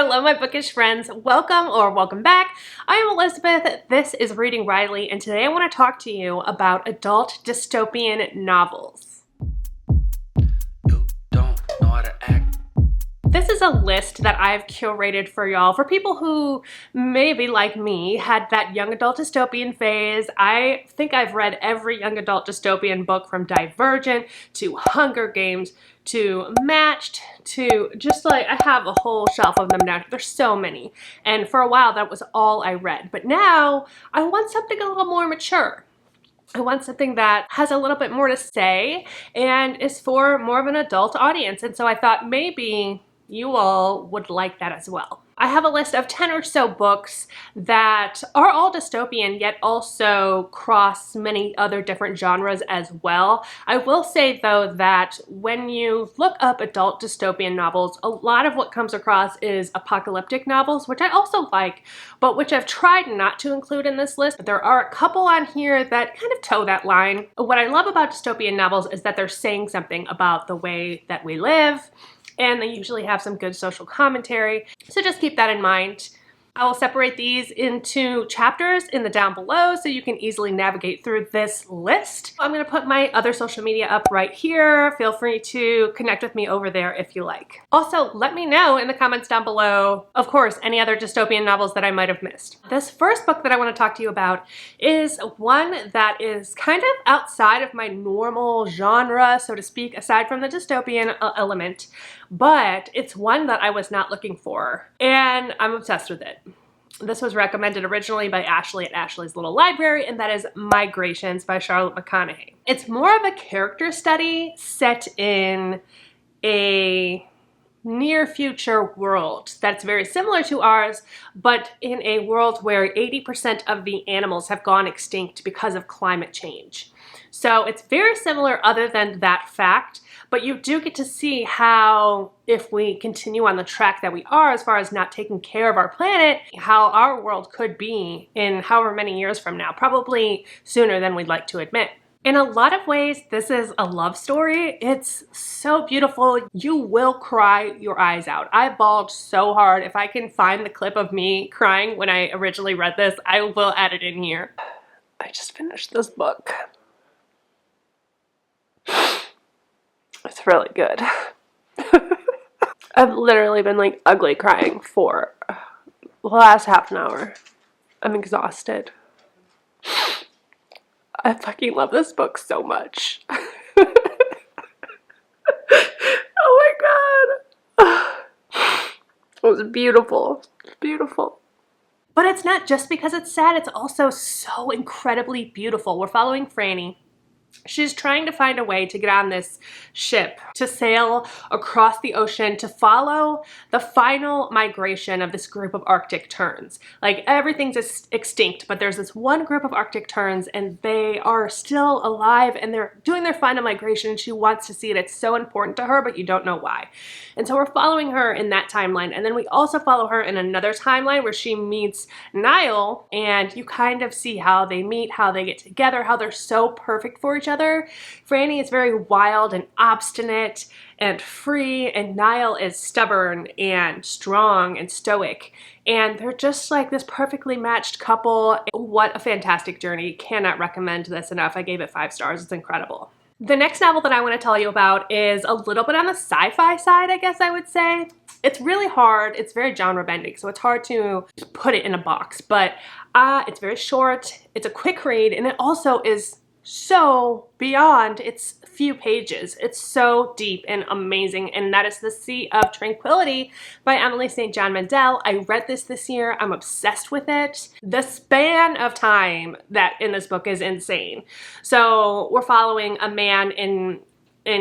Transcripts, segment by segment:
Hello, my bookish friends. Welcome or welcome back. I am Elizabeth. This is Reading Riley, and today I want to talk to you about adult dystopian novels. You don't know how to act. This is a list that I've curated for y'all for people who maybe like me had that young adult dystopian phase. I think I've read every young adult dystopian book from Divergent to Hunger Games to Matched to just like I have a whole shelf of them down. There's so many. And for a while that was all I read. But now I want something a little more mature. I want something that has a little bit more to say and is for more of an adult audience. And so I thought maybe you all would like that as well. I have a list of 10 or so books that are all dystopian yet also cross many other different genres as well. I will say though that when you look up adult dystopian novels, a lot of what comes across is apocalyptic novels, which I also like, but which I've tried not to include in this list. There are a couple on here that kind of toe that line. What I love about dystopian novels is that they're saying something about the way that we live, and they usually have some good social commentary. So just keep that in mind. I will separate these into chapters in the down below so you can easily navigate through this list. I'm gonna put my other social media up right here. Feel free to connect with me over there if you like. Also, let me know in the comments down below, of course, any other dystopian novels that I might have missed. This first book that I want to talk to you about is one that is kind of outside of my normal genre, so to speak, aside from the dystopian element, but it's one that I was not looking for, and I'm obsessed with it. This was recommended originally by Ashley at Ashley's Little Library, and that is Migrations by Charlotte McConaughey. It's more of a character study set in a near future world that's very similar to ours, but in a world where 80% of the animals have gone extinct because of climate change. So it's very similar other than that fact, but you do get to see how, if we continue on the track that we are as far as not taking care of our planet, how our world could be in however many years from now, probably sooner than we'd like to admit. In a lot of ways, this is a love story. It's so beautiful. You will cry your eyes out. I bawled so hard. If I can find the clip of me crying when I originally read this, I will add it in here. I just finished this book. It's really good. I've literally been like ugly crying for the last half an hour. I'm exhausted. I fucking love this book so much. Oh my god. It was beautiful. Beautiful. But it's not just because it's sad, it's also so incredibly beautiful. We're following Franny. She's trying to find a way to get on this ship, to sail across the ocean, to follow the final migration of this group of Arctic terns. Like, everything's extinct, but there's this one group of Arctic terns and they are still alive and they're doing their final migration, and she wants to see it. It's so important to her, but you don't know why. And so we're following her in that timeline. And then we also follow her in another timeline where she meets Niall, and you kind of see how they meet, how they get together, how they're so perfect for each other. Franny is very wild and obstinate and free, and Niall is stubborn and strong and stoic, and they're just like this perfectly matched couple. What a fantastic journey. Cannot recommend this enough. I gave it 5 stars. It's incredible. The next novel that I want to tell you about is a little bit on the sci-fi side, I guess I would say. It's really hard. It's very genre bending, so it's hard to put it in a box, but it's very short. It's a quick read, and it also is so beyond its few pages. It's so deep and amazing, and that is The Sea of Tranquility by Emily St. John Mandel. I read this year. I'm obsessed with it. The span of time that in this book is insane. So we're following a man in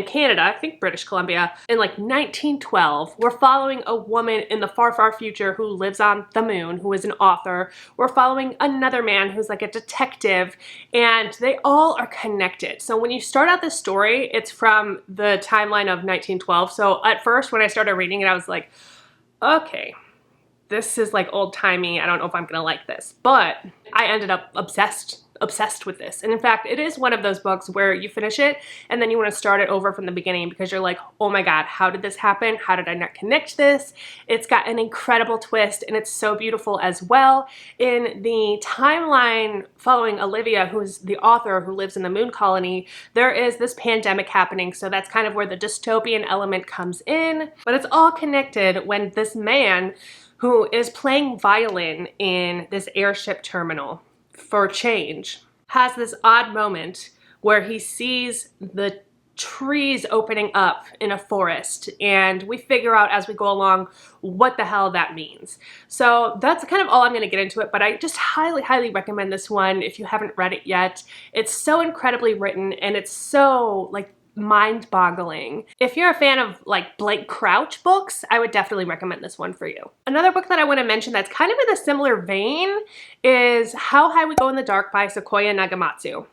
Canada, I think British Columbia, in like 1912. We're following a woman in the far, far future who lives on the moon, who is an author. We're following another man who's like a detective, and they all are connected. So when you start out this story, it's from the timeline of 1912. So at first, when I started reading it, I was like, okay, this is like old-timey. I don't know if I'm gonna like this, but I ended up obsessed obsessed with this. And in fact, it is one of those books where you finish it and then you want to start it over from the beginning because you're like, oh my God, how did this happen? How did I not connect this? It's got an incredible twist and it's so beautiful as well. In the timeline following Olivia, who's the author who lives in the moon colony, there is this pandemic happening. So that's kind of where the dystopian element comes in. But it's all connected when this man who is playing violin in this airship terminal for change has this odd moment where he sees the trees opening up in a forest, and we figure out as we go along what the hell that means. So that's kind of all I'm going to get into it, but I just highly recommend this one if you haven't read it yet. It's so incredibly written and it's so like mind-boggling. If you're a fan of like Blake Crouch books, I would definitely recommend this one for you. Another book that I want to mention that's kind of in a similar vein is How High We Go in the Dark by Sequoia Nagamatsu.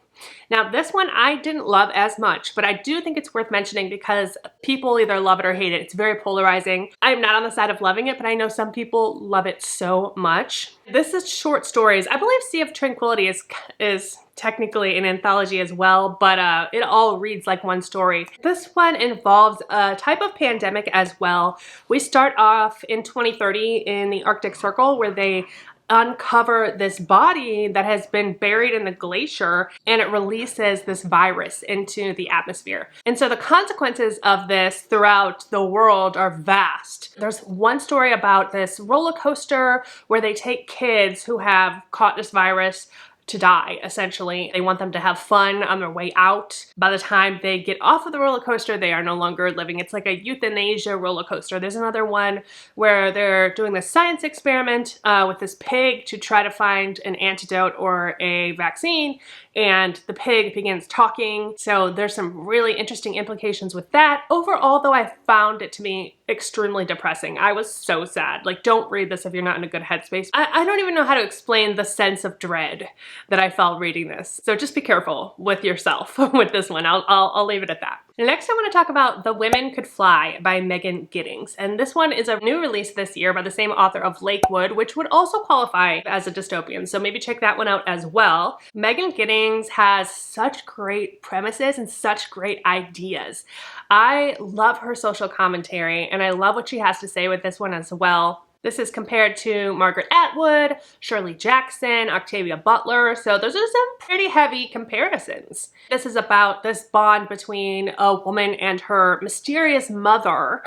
Now this one I didn't love as much, but I do think it's worth mentioning because people either love it or hate it. It's very polarizing. I'm not on the side of loving it, but I know some people love it so much. This is short stories. I believe Sea of Tranquility is technically an anthology as well, but it all reads like one story. This one involves a type of pandemic as well. We start off in 2030 in the Arctic Circle where they uncover this body that has been buried in the glacier, and it releases this virus into the atmosphere. And so the consequences of this throughout the world are vast. There's one story about this roller coaster where they take kids who have caught this virus to die, essentially. They want them to have fun on their way out. By the time they get off of the roller coaster, they are no longer living. It's like a euthanasia roller coaster. There's another one where they're doing this science experiment with this pig to try to find an antidote or a vaccine, and the pig begins talking. So there's some really interesting implications with that. Overall, though, I found it to be extremely depressing. I was so sad. Like, don't read this if you're not in a good headspace. I don't even know how to explain the sense of dread that I felt reading this. So just be careful with yourself with this one. I'll leave it at that. Next, I want to talk about The Women Could Fly by Megan Giddings. And this one is a new release this year by the same author of Lakewood, which would also qualify as a dystopian. So maybe check that one out as well. Megan Giddings has such great premises and such great ideas. I love her social commentary and I love what she has to say with this one as well. This is compared to Margaret Atwood, Shirley Jackson, Octavia Butler, so those are some pretty heavy comparisons. This is about this bond between a woman and her mysterious mother,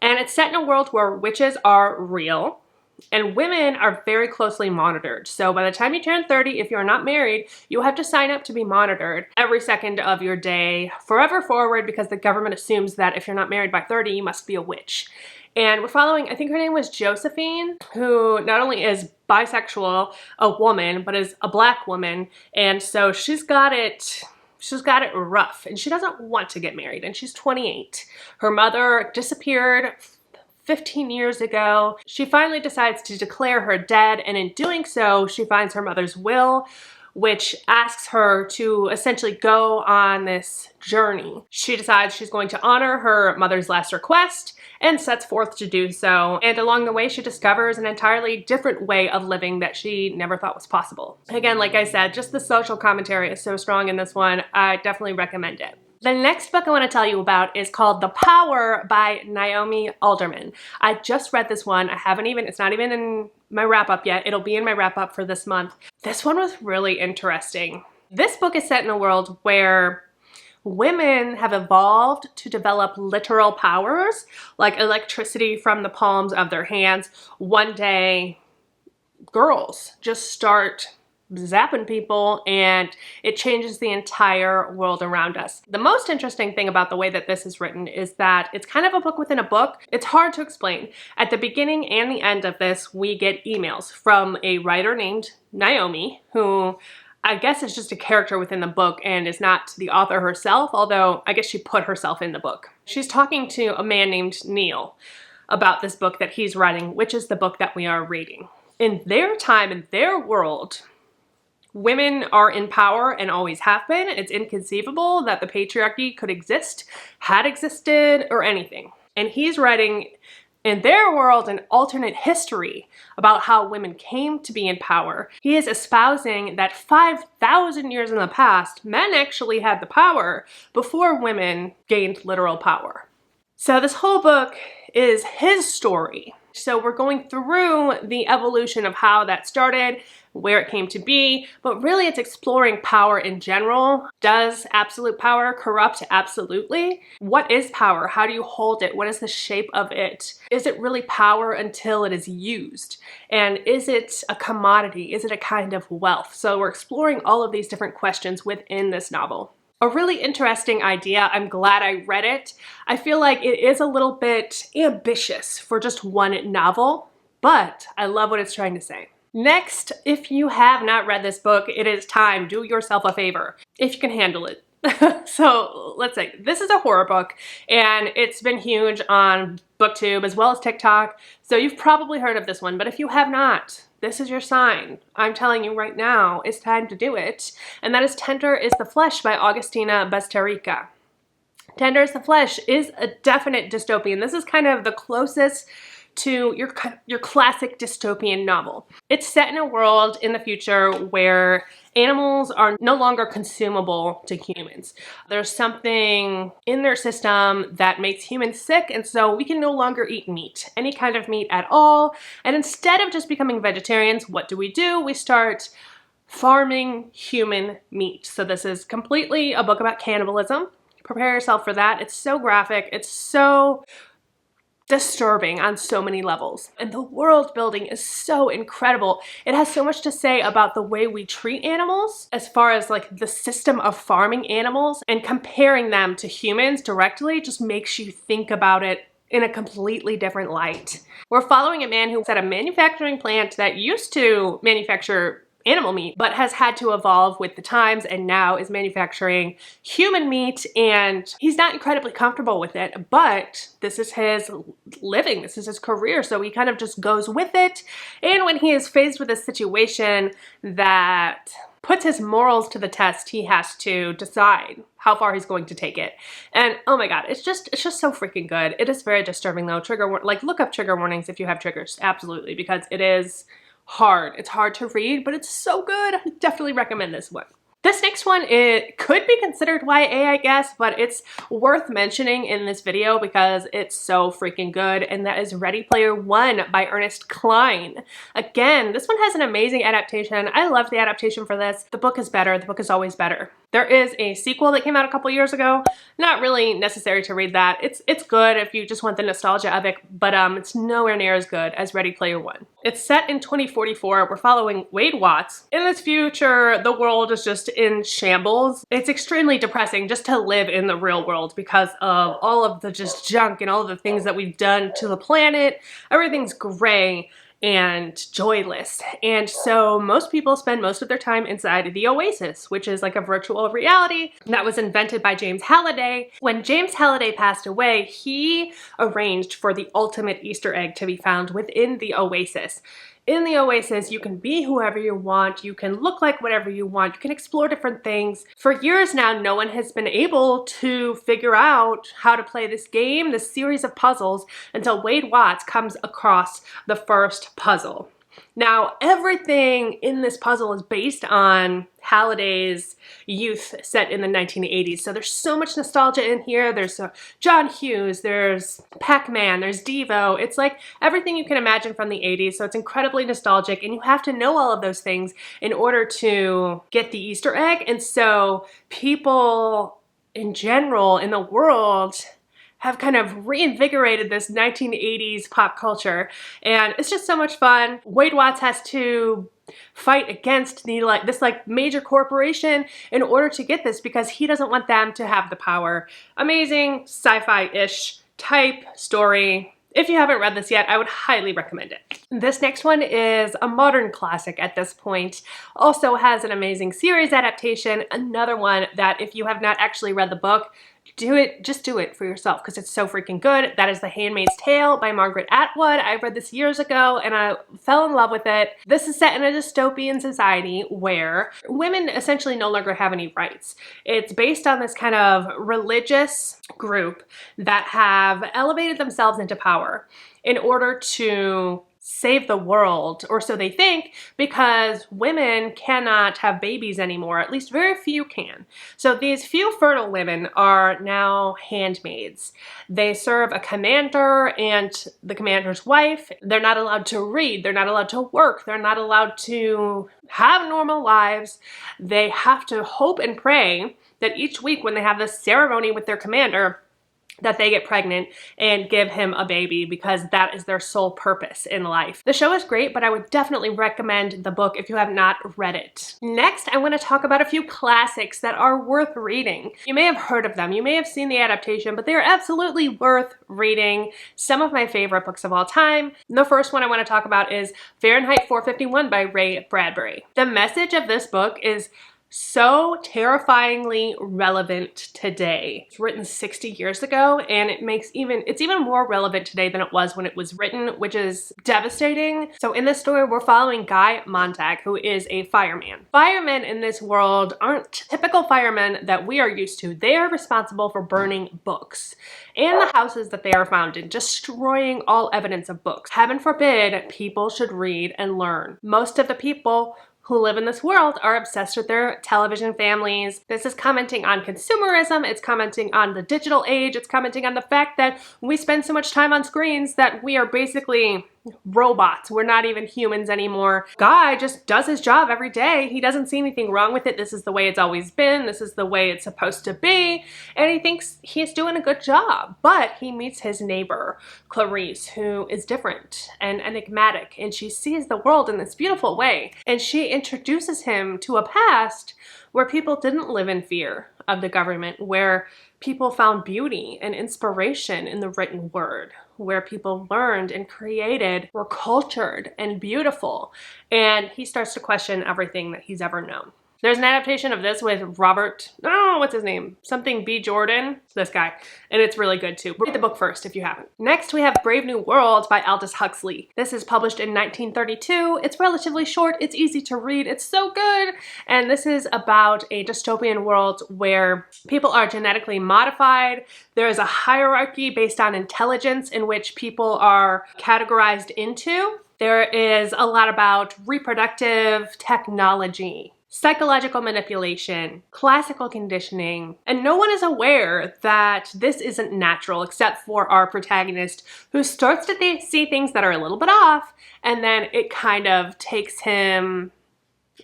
and it's set in a world where witches are real, and women are very closely monitored. So by the time you turn 30, if you're not married, you have to sign up to be monitored every second of your day forever forward because the government assumes that if you're not married by 30, you must be a witch. And we're following, I think her name was Josephine, who not only is bisexual, a woman, but is a black woman. And so she's got it rough and she doesn't want to get married and she's 28. Her mother disappeared 15 years ago. She finally decides to declare her dead, and in doing so, she finds her mother's will, which asks her to essentially go on this journey. She decides she's going to honor her mother's last request and sets forth to do so. And along the way, she discovers an entirely different way of living that she never thought was possible. Again, like I said, just the social commentary is so strong in this one. I definitely recommend it. The next book I want to tell you about is called The Power by Naomi Alderman. I just read this one. It's not even in my wrap-up yet. It'll be in my wrap-up for this month. This one was really interesting. This book is set in a world where women have evolved to develop literal powers, like electricity from the palms of their hands. One day, girls just start zapping people and it changes the entire world around us. The most interesting thing about the way that this is written is that it's kind of a book within a book. It's hard to explain. At the beginning and the end of this, we get emails from a writer named Naomi, who I guess is just a character within the book and is not the author herself, although I guess she put herself in the book. She's talking to a man named Neil about this book that he's writing, which is the book that we are reading. In their time, in their world, women are in power and always have been. It's inconceivable that the patriarchy could exist, had existed, or anything. And he's writing in their world an alternate history about how women came to be in power. He is espousing that 5,000 years in the past, men actually had the power before women gained literal power. So this whole book is his story. So we're going through the evolution of how that started, where it came to be, but really it's exploring power in general. Does absolute power corrupt absolutely? What is power? How do you hold it? What is the shape of it? Is it really power until it is used? And is it a commodity? Is it a kind of wealth? So we're exploring all of these different questions within this novel. A really interesting idea. I'm glad I read it. I feel like it is a little bit ambitious for just one novel, but I love what it's trying to say. Next, if you have not read this book, it is time. Do yourself a favor, if you can handle it. So let's say this is a horror book and it's been huge on BookTube as well as TikTok. So you've probably heard of this one, but if you have not, this is your sign. I'm telling you right now, it's time to do it. And that is Tender is the Flesh by Agustina Basterica. Tender is the Flesh is a definite dystopian. This is kind of the closest to your classic dystopian novel. It's set in a world in the future where animals are no longer consumable to humans. There's something in their system that makes humans sick, and so we can no longer eat meat, any kind of meat at all. And instead of just becoming vegetarians, what do? We start farming human meat. So this is completely a book about cannibalism. Prepare yourself for that. It's so graphic. It's so disturbing on so many levels. And the world building is so incredible. It has so much to say about the way we treat animals as far as like the system of farming animals, and comparing them to humans directly just makes you think about it in a completely different light. We're following a man who's at a manufacturing plant that used to manufacture animal meat, but has had to evolve with the times and now is manufacturing human meat, and he's not incredibly comfortable with it, but this is his living, this is his career, so he kind of just goes with it. And when he is faced with a situation that puts his morals to the test, he has to decide how far he's going to take it. And oh my god, it's just so freaking good. It is very disturbing though. Look up trigger warnings if you have triggers, absolutely, because it is hard. It's hard to read, but it's so good. I definitely recommend this one. This next one, it could be considered YA, I guess, but it's worth mentioning in this video because it's so freaking good, and that is Ready Player One by Ernest Cline. Again, this one has an amazing adaptation. I love the adaptation for this. The book is better. The book is always better. There is a sequel that came out a couple years ago. Not really necessary to read that. It's good if you just want the nostalgia of it, but it's nowhere near as good as Ready Player One. It's set in 2044. We're following Wade Watts. In this future, the world is just in shambles. It's extremely depressing just to live in the real world because of all of the just junk and all of the things that we've done to the planet. Everything's gray and joyless. And so most people spend most of their time inside the Oasis, which is like a virtual reality that was invented by James Halliday. When James Halliday passed away, he arranged for the ultimate Easter egg to be found within the Oasis. In the Oasis, you can be whoever you want, you can look like whatever you want, you can explore different things. For years now, no one has been able to figure out how to play this game, this series of puzzles, until Wade Watts comes across the first puzzle. Now, everything in this puzzle is based on Halliday's youth set in the 1980s. So there's so much nostalgia in here. There's John Hughes, there's Pac-Man, there's Devo. It's like everything you can imagine from the 80s. So it's incredibly nostalgic, and you have to know all of those things in order to get the Easter egg. And so people in general in the world have kind of reinvigorated this 1980s pop culture, and it's just so much fun. Wade Watts has to fight against this major corporation in order to get this because he doesn't want them to have the power. Amazing sci-fi-ish type story. If you haven't read this yet, I would highly recommend it. This next one is a modern classic at this point. Also has an amazing series adaptation. Another one that if you have not actually read the book, just do it for yourself because it's so freaking good. That is The Handmaid's Tale by Margaret Atwood. I read this years ago and I fell in love with it. This is set in a dystopian society where women essentially no longer have any rights. It's based on this kind of religious group that have elevated themselves into power in order to save the world, or so they think, because women cannot have babies anymore. At least very few can. So these few fertile women are now handmaids. They serve a commander and the commander's wife. They're not allowed to read. They're not allowed to work. They're not allowed to have normal lives. They have to hope and pray that each week when they have this ceremony with their commander, that they get pregnant and give him a baby, because that is their sole purpose in life. The show is great, but I would definitely recommend the book if you have not read it. Next, I want to talk about a few classics that are worth reading. You may have heard of them, you may have seen the adaptation, but they are absolutely worth reading. Some of my favorite books of all time. The first one I want to talk about is Fahrenheit 451 by Ray Bradbury. The message of this book is so terrifyingly relevant today. It's written 60 years ago and it's even more relevant today than it was when it was written, which is devastating. So in this story, we're following Guy Montag, who is a fireman. Firemen in this world aren't typical firemen that we are used to. They are responsible for burning books and the houses that they are found in, destroying all evidence of books. Heaven forbid people should read and learn. Most of the people who live in this world are obsessed with their television families. This is commenting on consumerism, it's commenting on the digital age, it's commenting on the fact that we spend so much time on screens that we are basically robots. We're not even humans anymore. Guy just does his job every day. He doesn't see anything wrong with it. This is the way it's always been. This is the way it's supposed to be. And he thinks he's doing a good job. But he meets his neighbor, Clarice, who is different and enigmatic. And she sees the world in this beautiful way. And she introduces him to a past where people didn't live in fear of the government, where people found beauty and inspiration in the written word, where people learned and created, were cultured and beautiful. And he starts to question everything that he's ever known. There's an adaptation of this with Robert, oh, what's his name? Something B. Jordan, this guy. And it's really good too. Read the book first if you haven't. Next, we have Brave New World by Aldous Huxley. This is published in 1932. It's relatively short. It's easy to read. It's so good. And this is about a dystopian world where people are genetically modified. There is a hierarchy based on intelligence in which people are categorized into. There is a lot about reproductive technology, psychological manipulation, classical conditioning, and no one is aware that this isn't natural except for our protagonist, who starts to see things that are a little bit off, and then it kind of takes him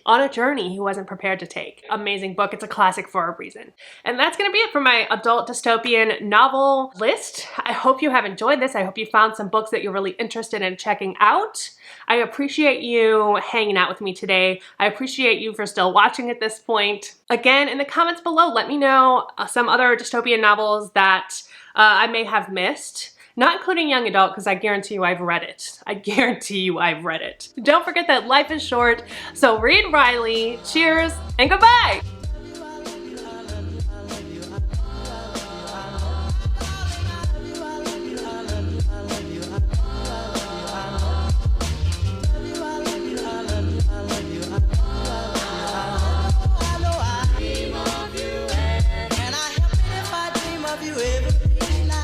on a journey he wasn't prepared to take. Amazing book. It's a classic for a reason. And that's going to be it for my adult dystopian novel list. I hope you have enjoyed this. I hope you found some books that you're really interested in checking out. I appreciate you hanging out with me today. I appreciate you for still watching at this point. Again, in the comments below, let me know some other dystopian novels that I may have missed. Not including young adult, because I guarantee you I've read it. I guarantee you I've read it. Don't forget that life is short, so read Riley. Cheers and goodbye!